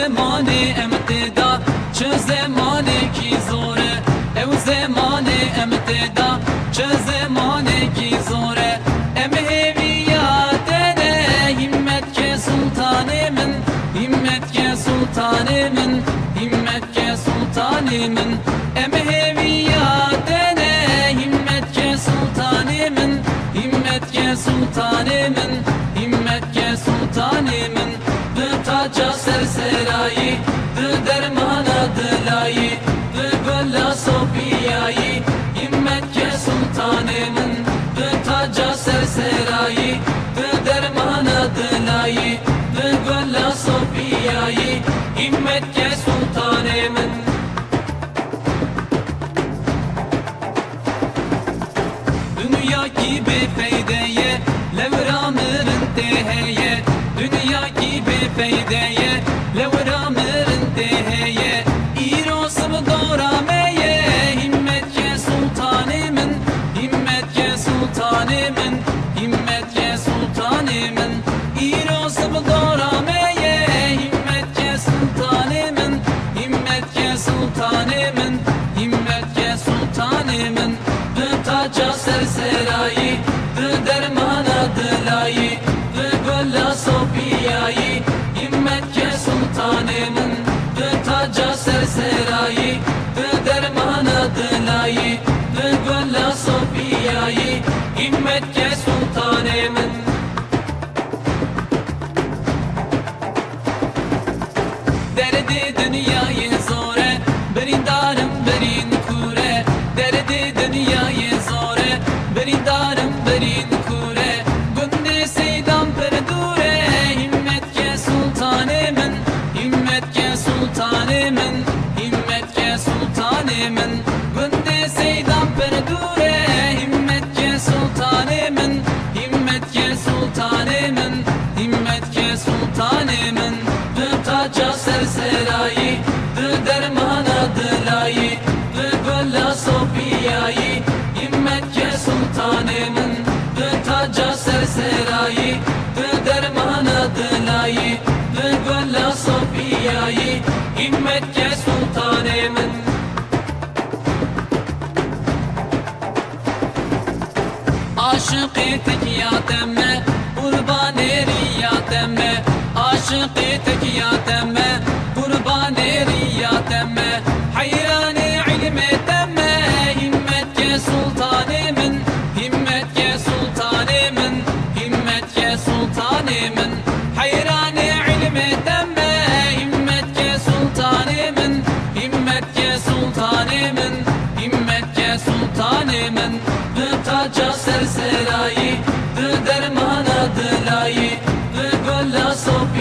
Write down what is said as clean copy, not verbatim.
زمانê em tê da çi zemanekî zor e ew zemanê em tê da çi zemanekî zor e em hêviya te de himmet ke sultanê min himmet ke sultanê min himmet ke sultanê min em hêviya te de himmet ke sultanê min himmet ke sultanê min himmet ke sultanê min di taca serserayî di dermana dilayî di gola Sofiyayî himmet ke sultanê min di taca serserayî di dermana dilayî di gola Sofiyayî himmet ke sultanê min dünya gibi feydeye levramırın teheye dünya gibi feydeye levramırın teheye İrosum doğrameye himmet ke sultanımın himmet ke sultanımın himmet ke sultanımın İrosum doğrameye himmet ke sultanımın himmet ke sultanımın himmet ke sultanımın di taca serserayî di dermana dilayî di gola Sofiyayî himmet ke sultanê min di taca serserayî di dermana dilayî di gola Sofiyayî himmet ke sultanê min derdi dünyayı zor e berindarım berin kure derdi dünyayı zor e berindarım berin kure günde seydam perdure himmet ke sultanê min himmet ke sultanê min himmet ke sultanê min günde seydam perdure himmet ke sultanê min himmet ke sultanê min himmet ke sultanê min di taca serserayî di dermana dilayî di gola Sofiyayî himmet ke sultanê min di taca serserayî di dermana dilayî di gola Sofiyayî himmet ke sultanê min aşık-ı tekiyatemme kurban-ı riyatemme aşık-ı tekiyatemme kurban-ı riyatemme hayran-ı ilmetemme himmet ke sultanê min himmet ke sultanê min himmet ke sultanê min hayran-ı ilmetemme himmet ke sultanê min himmet ke sultanê min himmet ke sultanê min di taca serserayî di dermana dilayî di gola Sofiyayî